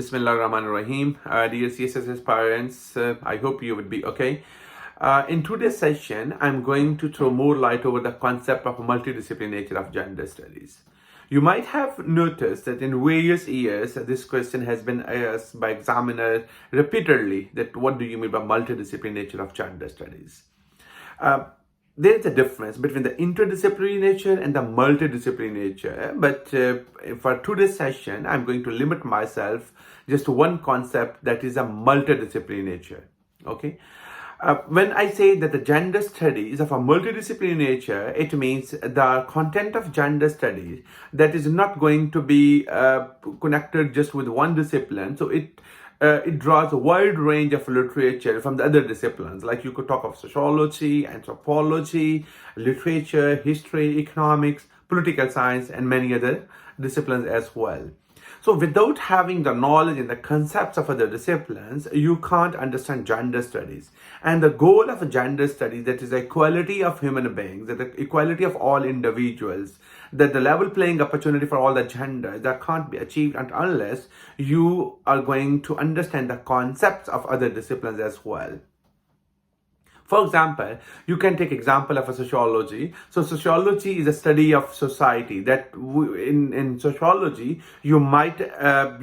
Bismillah Rahman Rahim. Dear CSS aspirants, I hope you would be okay. In today's session, I'm going to throw more light over the concept of multidisciplinary nature of gender studies. You might have noticed that in various years, this question has been asked by examiners repeatedly, that what do you mean by multidisciplinary nature of gender studies? There is a difference between the interdisciplinary nature and the multidisciplinary nature. But for today's session, I'm going to limit myself just to one concept, that is a multidisciplinary nature. Okay. When I say that the gender studies of a multidisciplinary nature, it means the content of gender studies that is not going to be connected just with one discipline. So it draws a wide range of literature from the other disciplines. Like you could talk of sociology, anthropology, literature, history, economics, political science, and many other disciplines as well. So without having the knowledge and the concepts of other disciplines, you can't understand gender studies. And the goal of gender studies, that is the equality of human beings, that the equality of all individuals, that the level playing opportunity for all the genders, that can't be achieved unless you are going to understand the concepts of other disciplines as well. For example, you can take example of a sociology. So sociology is a study of society. That in sociology, you might have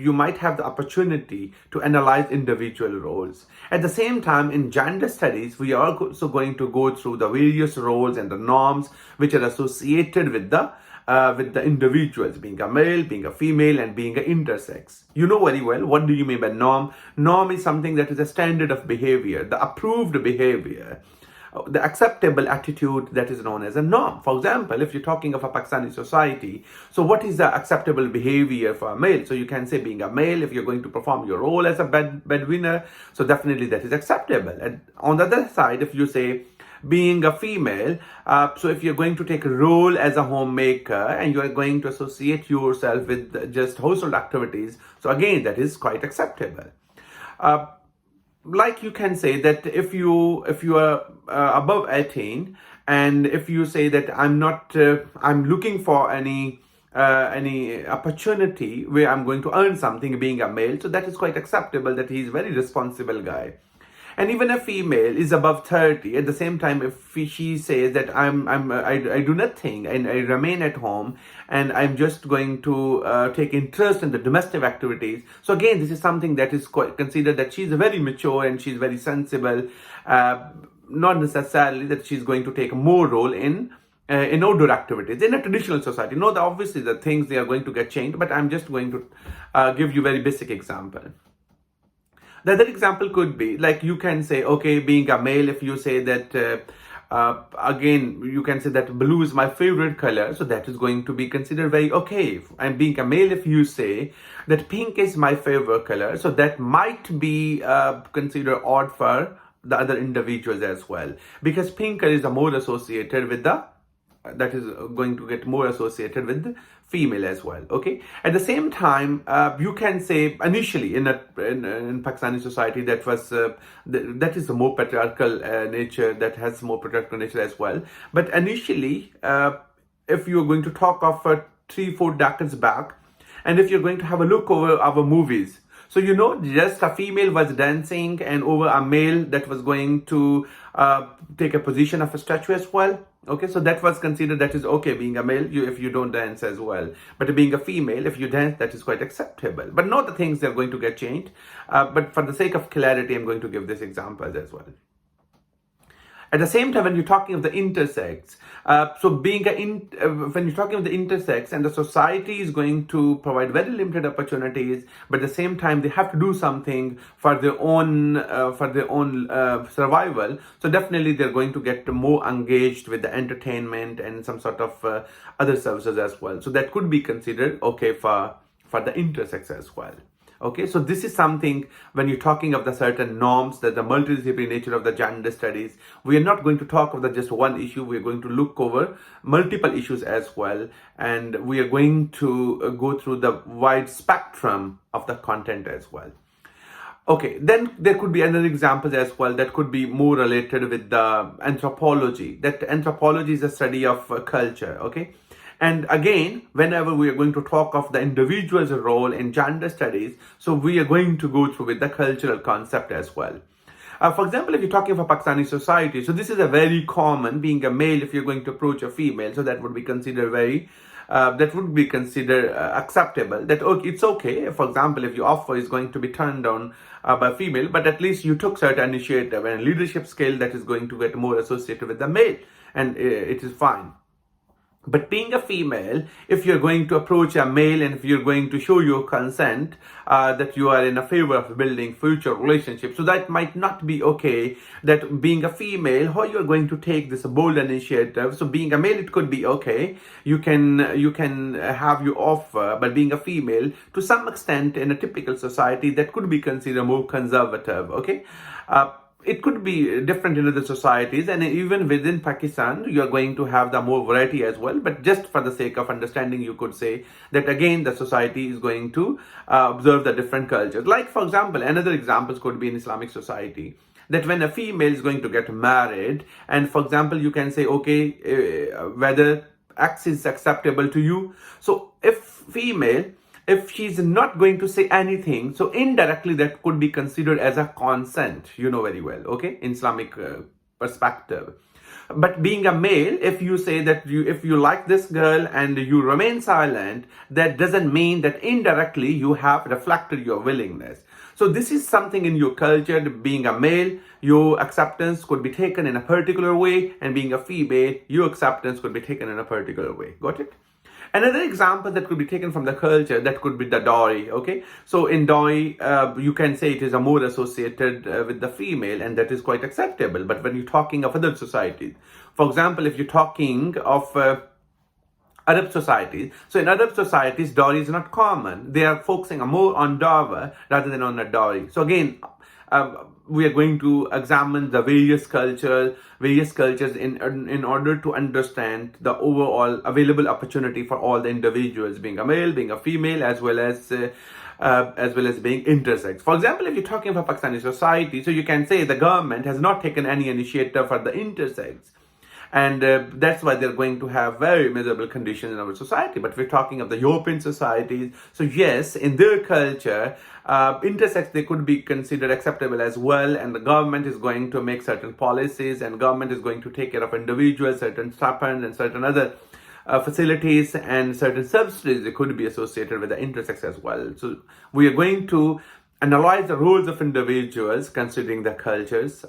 the opportunity to analyze individual roles. At the same time, in gender studies, we are also going to go through the various roles and the norms which are associated with the individuals, being a male, being a female, and being an intersex. You know very well, what do you mean by norm? Norm is something that is a standard of behavior, the approved behavior, the acceptable attitude that is known as a norm. For example, if you're talking of a Pakistani society, so what is the acceptable behavior for a male? So you can say, being a male, if you're going to perform your role as a breadwinner, so definitely that is acceptable. And on the other side, if you say, being a female, so if you're going to take a role as a homemaker and you are going to associate yourself with just household activities, so again, that is quite acceptable. Like you can say that if you are above 18, and if you say that I'm looking for any opportunity where I'm going to earn something being a male, so that is quite acceptable, that he's a very responsible guy. And even a female is above 30, at the same time, if she says that I do nothing and I remain at home and I'm just going to take interest in the domestic activities. So again, this is something that is quite considered that she's very mature and she's very sensible. Not necessarily that she's going to take more role in outdoor activities in a traditional society. No, obviously the things, they are going to get changed, but I'm just going to give you a very basic example. The other example could be, like you can say, okay, being a male, if you say that, again, you can say that blue is my favorite color, so that is going to be considered very okay. And being a male, if you say that pink is my favorite color, so that might be considered odd for the other individuals as well. Because pink color is more associated with that is going to get more associated with the female as well. Okay. At the same time, you can say initially in Pakistani society, that is a more patriarchal nature, that has more patriarchal nature as well. But initially, if you're going to talk of 3-4 decades back, and if you're going to have a look over our movies, so just a female was dancing and over a male that was going to take a position of a statue as well. Okay, so that was considered, that is okay, being a male, if you don't dance as well. But being a female, if you dance, that is quite acceptable. But not the things that are going to get changed. But for the sake of clarity, I'm going to give this example as well. At the same time, when you're talking of the intersex, so when you're talking of the intersex, and the society is going to provide very limited opportunities, but at the same time they have to do something for their own survival. So definitely they're going to get more engaged with the entertainment and some sort of other services as well. So that could be considered okay for the intersex as well. Okay, so this is something when you're talking of the certain norms, that the multidisciplinary nature of the gender studies, we are not going to talk of the just one issue. We're going to look over multiple issues as well. And we are going to go through the wide spectrum of the content as well. Okay, then there could be another examples as well that could be more related with the anthropology. That anthropology is a study of culture, okay? And again, whenever we are going to talk of the individual's role in gender studies, so we are going to go through with the cultural concept as well. For example, if you're talking of a Pakistani society, so this is a very common, being a male, if you're going to approach a female, so that would be considered acceptable. That okay, it's okay. For example, if your offer is going to be turned down by a female, but at least you took certain initiative and leadership skill that is going to get more associated with the male, and it is fine. But being a female, if you're going to approach a male and if you're going to show your consent that you are in a favor of building future relationships, so that might not be okay. That being a female, how you're going to take this bold initiative. So being a male, it could be okay. You can have your offer, but being a female, to some extent, in a typical society, that could be considered more conservative. Okay. It could be different in other societies, and even within Pakistan, you are going to have the more variety as well. But just for the sake of understanding, you could say that again, the society is going to observe the different cultures. Like, for example, another examples could be in Islamic society, that when a female is going to get married, and for example, you can say, okay, whether X is acceptable to you. So if she's not going to say anything, so indirectly that could be considered as a consent, you know very well, okay, in Islamic perspective. But being a male, if you say that if you like this girl and you remain silent, that doesn't mean that indirectly you have reflected your willingness. So this is something in your culture. Being a male, your acceptance could be taken in a particular way, and being a female, your acceptance could be taken in a particular way. Got it? Another example that could be taken from the culture, that could be the dowry. Okay, so in dowry, you can say it is a more associated with the female, and that is quite acceptable. But when you're talking of other societies, for example, if you're talking of Arab societies, so in Arab societies, dowry is not common. They are focusing more on dawah rather than on a dowry. So again, we are going to examine the various cultures in order to understand the overall available opportunity for all the individuals, being a male, being a female, as well as being intersex. For example, if you're talking about Pakistani society, so you can say the government has not taken any initiative for the intersex. And that's why they're going to have very miserable conditions in our society. But we're talking of the European societies. So yes, in their culture, intersex, they could be considered acceptable as well. And the government is going to make certain policies, and government is going to take care of individuals, certain stipends and certain other facilities and certain subsidies that could be associated with the intersex as well. So we are going to analyze the roles of individuals, considering the cultures,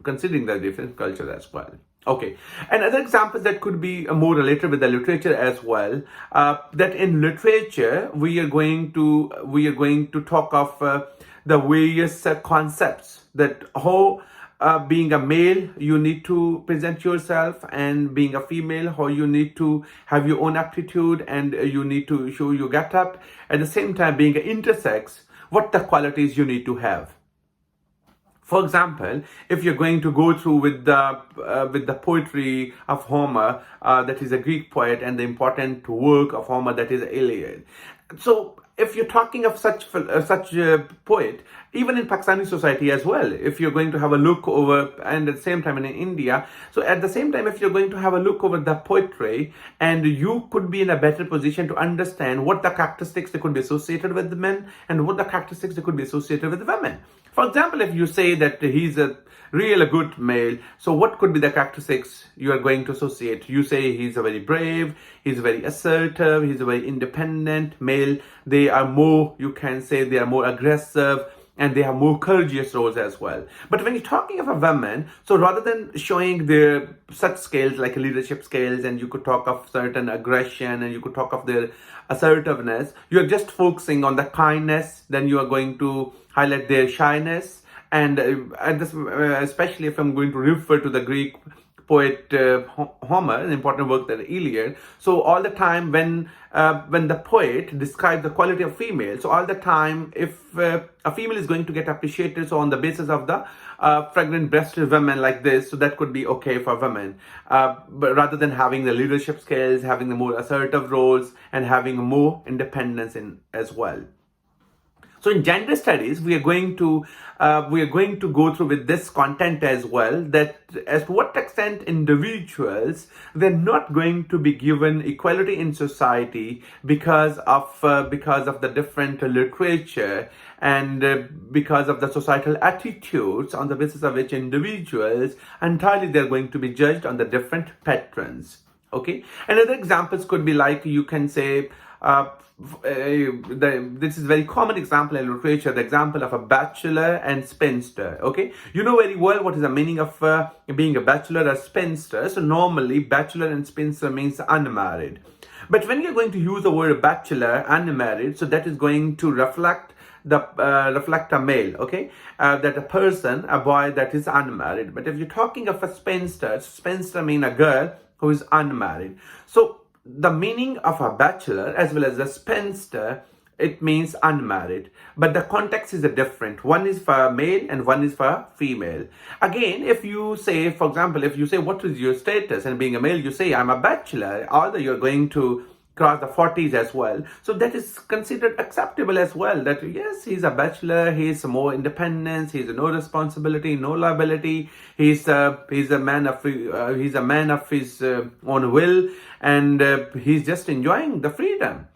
considering the different cultures as well. Okay, and other examples that could be more related with the literature as well. That in literature we are going to talk of the various concepts, that how being a male you need to present yourself, and being a female how you need to have your own aptitude and you need to show your get up. At the same time, being an intersex, what the qualities you need to have. For example, if you're going to go through with the poetry of Homer, that is a Greek poet, and the important work of Homer, that is Iliad. So if you're talking of such a poet, even in Pakistani society as well, if you're going to have a look over, and at the same time in India, so at the same time, if you're going to have a look over the poetry, and you could be in a better position to understand what the characteristics that could be associated with the men and what the characteristics that could be associated with the women. For example, if you say that he's a really good male, so what could be the characteristics you are going to associate? You say he's a very brave, he's very assertive, he's a very independent male. They are more, you can say they are more aggressive, and they have more courageous roles as well. But when you're talking of a woman, so rather than showing their such skills like leadership skills, and you could talk of certain aggression, and you could talk of their assertiveness, you're just focusing on the kindness, then you are going to highlight their shyness. And this, especially if I'm going to refer to the Greek poet Homer, an important work, that Iliad. So all the time when the poet describes the quality of female, so all the time if a female is going to get appreciated, so on the basis of the fragrant breasted women like this, so that could be okay for women. But rather than having the leadership skills, having the more assertive roles, and having more independence in as well. So in gender studies, we are going to go through with this content as well, that as to what extent individuals, they're not going to be given equality in society because of the different literature and because of the societal attitudes, on the basis of which individuals entirely they're going to be judged on the different patterns. Okay, and other examples could be like, you can say, this is a very common example in literature, the example of a bachelor and spinster. Okay, you know very well what is the meaning of being a bachelor or spinster. So normally bachelor and spinster means unmarried, but when you're going to use the word bachelor, unmarried, so that is going to reflect a male. Okay, that a person, a boy that is unmarried. But if you're talking of a spinster mean a girl who is unmarried. So the meaning of a bachelor as well as a spinster, it means unmarried, but the context is different. One is for male and one is for female. Again, if you say, for example, if you say what is your status, and being a male you say I'm a bachelor, although you're going to cross the 40s as well, so that is considered acceptable as well, that yes, he's a bachelor, he's more independence, he's no responsibility, no liability, he's a man of his own will, and he's just enjoying the freedom,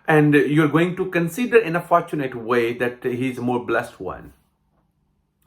and you're going to consider in a fortunate way that he's a more blessed one.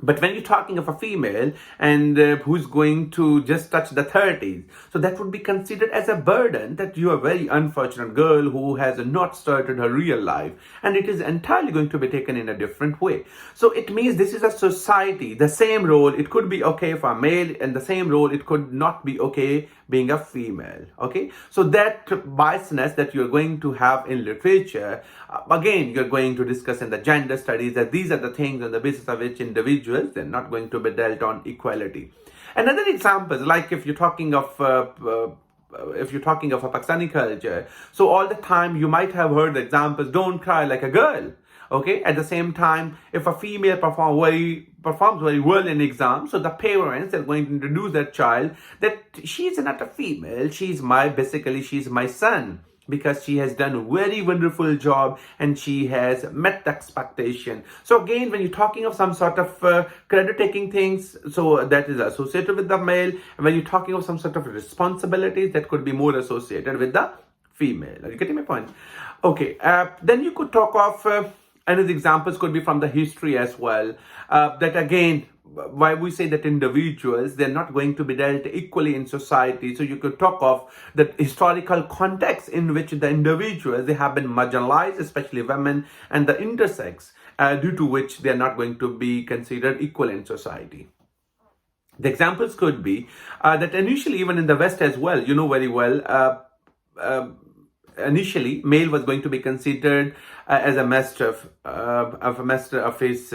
But when you're talking of a female and who's going to just touch the 30s, so that would be considered as a burden, that you are a very unfortunate girl who has not started her real life, and it is entirely going to be taken in a different way. So it means this is a society, the same role, it could be okay for a male, and the same role, it could not be okay being a female. Okay, so that biasness that you're going to have in literature, again, you're going to discuss in the gender studies, that these are the things on the basis of which individuals, they're not going to be dealt on equality. Another example is like if you're talking of a Pakistani culture, so all the time you might have heard the examples, don't cry like a girl. Okay, at the same time, if a female performs very well in exam, so the parents are going to introduce their child that she's not a female, she's my son, because she has done a very wonderful job and she has met the expectation. So again, when you're talking of some sort of credit taking things, so that is associated with the male. And when you're talking of some sort of responsibilities, that could be more associated with the female. Are you getting my point? Okay, then you could talk of another examples could be from the history as well, that again, why we say that individuals, they're not going to be dealt equally in society. So you could talk of the historical context in which the individuals, they have been marginalized, especially women and the intersex, due to which they are not going to be considered equal in society. The examples could be that initially, even in the West as well, you know very well, initially male was going to be considered as a master of his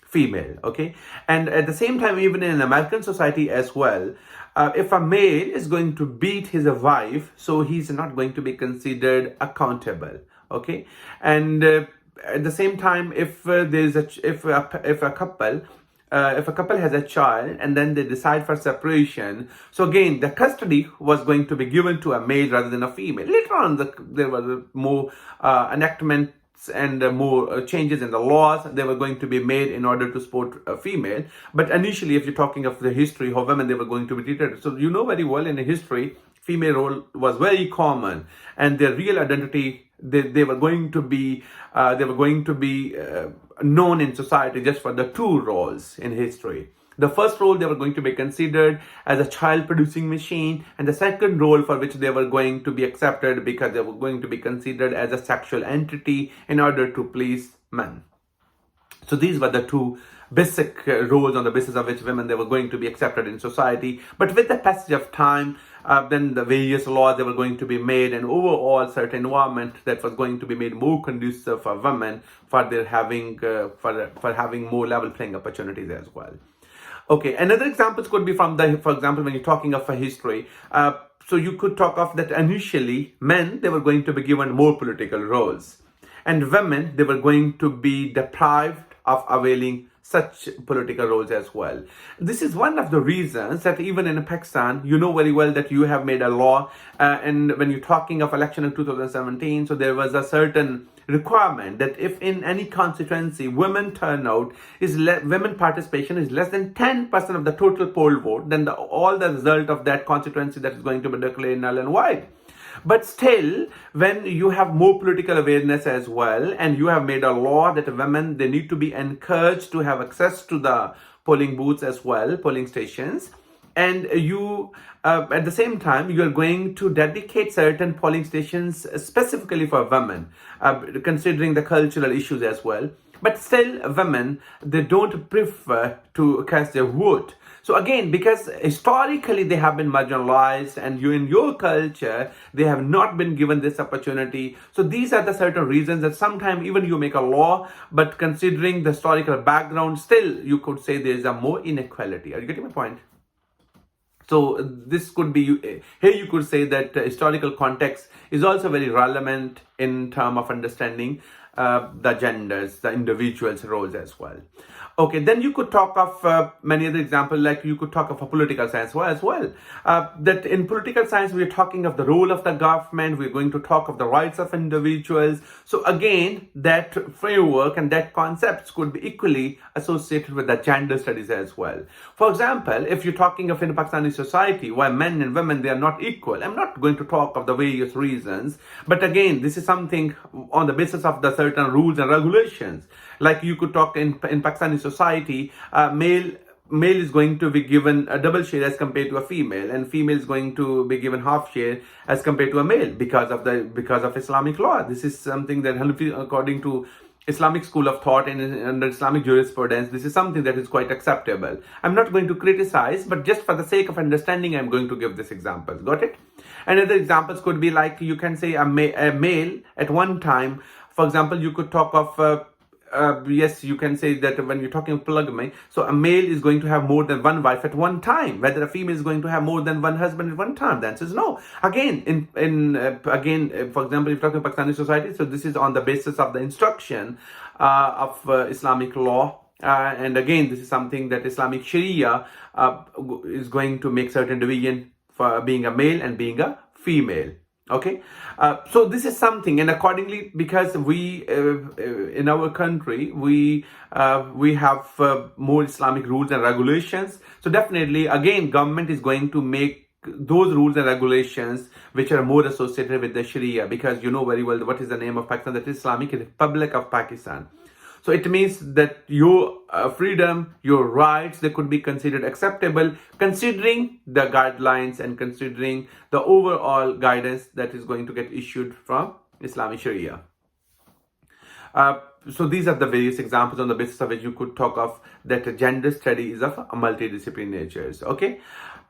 female. Okay, and at the same time, even in American society as well, if a male is going to beat his wife, so he's not going to be considered accountable. Okay, and at the same time, if a couple has a child and then they decide for separation, so again the custody was going to be given to a male rather than a female. Later on, there were more enactments and more changes in the laws. They were going to be made in order to support a female. But initially, if you're talking of the history of women, they were going to be treated. So you know very well in history, female role was very common, and their real identity, they were going to be known in society just for the two roles in history. The first role, they were going to be considered as a child producing machine, and the second role for which they were going to be accepted because they were going to be considered as a sexual entity in order to please men. So these were the two basic roles on the basis of which women, they were going to be accepted in society. But with the passage of time, then the various laws, they were going to be made, and overall certain environment that was going to be made more conducive for women for their having for having more level playing opportunities as well. Okay, another examples could be from for example, when you're talking of a history, so you could talk of that initially men, they were going to be given more political roles, and women, they were going to be deprived of availing such political roles as well. This is one of the reasons that even in Pakistan, you know very well that you have made a law, and when you're talking of election in 2017, so there was a certain requirement that if in any constituency women turnout is women participation is less than 10% of the total poll vote, then all the result of that constituency that is going to be declared null and void. But still, when you have more political awareness as well, and you have made a law that women, they need to be encouraged to have access to the polling booths as well, polling stations, and you at the same time you are going to dedicate certain polling stations specifically for women, considering the cultural issues as well. But still, women, they don't prefer to cast their vote. So again, because historically they have been marginalized, and you in your culture, they have not been given this opportunity. So these are the certain reasons that sometimes even you make a law, but considering the historical background, still you could say there is a more inequality. Are you getting my point? So this could be, here you could say that historical context is also very relevant in terms of understanding the genders, the individuals' roles as well. Okay, then you could talk of many other examples, like you could talk of a political science as well. That in political science, we're talking of the role of the government, we're going to talk of the rights of individuals. So again, that framework and that concepts could be equally associated with the gender studies as well. For example, if you're talking of in Pakistani society, why men and women, they are not equal, I'm not going to talk of the various reasons, but again, this is something on the basis of the certain rules and regulations. Like you could talk in Pakistani society, male is going to be given a double share as compared to a female, and female is going to be given half share as compared to a male because of Islamic law. This is something that, according to Islamic school of thought and under Islamic jurisprudence, this is something that is quite acceptable. I'm not going to criticize, but just for the sake of understanding, I'm going to give this example. Got it? And other examples could be like, you can say a male at one time. For example, you could talk of yes, you can say that when you're talking polygamy, so a male is going to have more than one wife at one time. Whether a female is going to have more than one husband at one time, the answer is no. Again, for example, if you're talking Pakistani society, so this is on the basis of the instruction of Islamic law. And again, this is something that Islamic Sharia is going to make certain division for being a male and being a female. Okay, so this is something, and accordingly, because we in our country we have more Islamic rules and regulations, so definitely again government is going to make those rules and regulations which are more associated with the Sharia, because you know very well what is the name of Pakistan, that is Islamic Republic of Pakistan. So it means that your freedom, your rights, they could be considered acceptable considering the guidelines and considering the overall guidance that is going to get issued from Islamic Sharia. So these are the various examples on the basis of which you could talk of that gender study is of a multidisciplinary nature. Okay.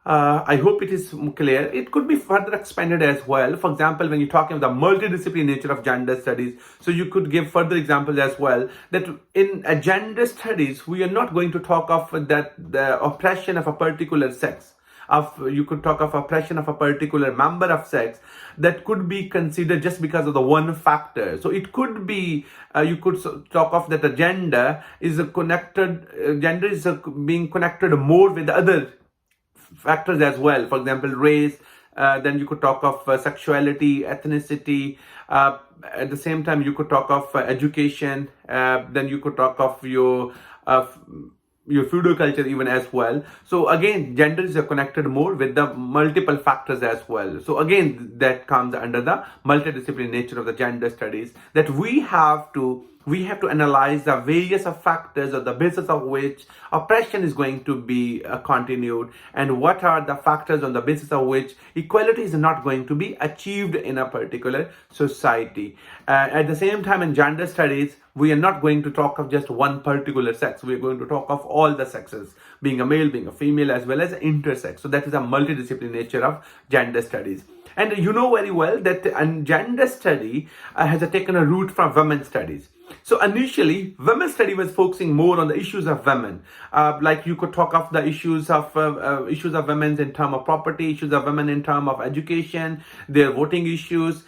I hope it is clear. It could be further expanded as well. For example, when you're talking about the multidisciplinary nature of gender studies, so you could give further examples as well, that in gender studies, we are not going to talk of that the oppression of a particular sex. You could talk of oppression of a particular member of sex that could be considered just because of the one factor. So it could be, you could talk of that the gender is being connected more with the other factors as well. For example, race, then you could talk of sexuality, ethnicity. At the same time, you could talk of education. Then you could talk of your feudal culture even as well. So again, gender is connected more with the multiple factors as well. So again, that comes under the multidisciplinary nature of the gender studies, that we have to analyze the various factors on the basis of which oppression is going to be continued, and what are the factors on the basis of which equality is not going to be achieved in a particular society. At the same time, in gender studies, we are not going to talk of just one particular sex. We are going to talk of all the sexes, being a male, being a female, as well as intersex. So that is a multidisciplinary nature of gender studies. And you know very well that gender study has taken a root from women's studies. So initially, women's study was focusing more on the issues of women. Like you could talk of the issues of women in terms of property, issues of women in terms of education, their voting issues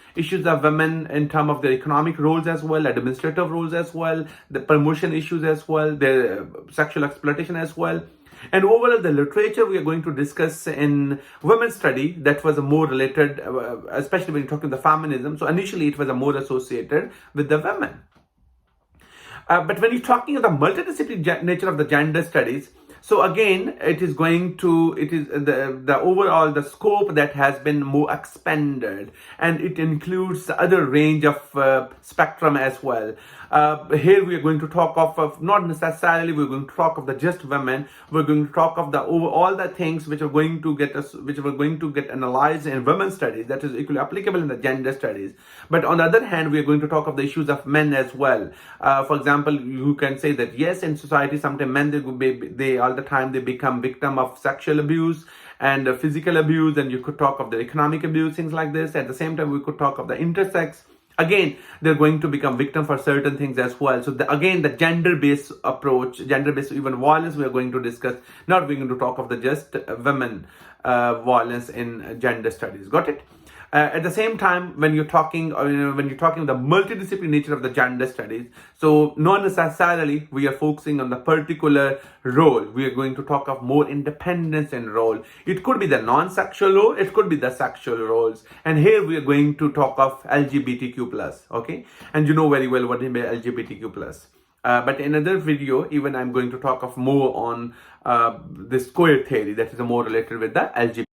of women in terms of their economic roles as well, administrative roles as well, the promotion issues as well, their sexual exploitation as well. And overall, the literature we are going to discuss in women's study, that was a more related, especially when you're talking the feminism. So initially it was a more associated with the women. But when you're talking of the multidisciplinary nature of the gender studies, so again, it is the overall the scope that has been more expanded, and it includes the other range of spectrum as well. Here we are going to talk of not necessarily we're going to talk of the just women. We're going to talk of the all the things which are going to get analyzed in women's studies, that is equally applicable in the gender studies. But on the other hand, we are going to talk of the issues of men as well. For example, you can say that yes, in society sometimes men they all the time they become victim of sexual abuse and physical abuse, and you could talk of the economic abuse, things like this. At the same time, we could talk of the intersex. Again, they're going to become victim for certain things as well. So again, the gender-based approach, gender-based even violence, we are going to discuss. Not we're going to talk of the just women violence in gender studies. Got it? At the same time, when you're talking, when you're talking the multidisciplinary nature of the gender studies, so not necessarily we are focusing on the particular role. We are going to talk of more independence in role. It could be the non-sexual role, it could be the sexual roles. And here we are going to talk of LGBTQ plus, okay? And you know very well what is LGBTQ plus. But in another video, even I'm going to talk of more on this queer theory that is more related with the LGBT.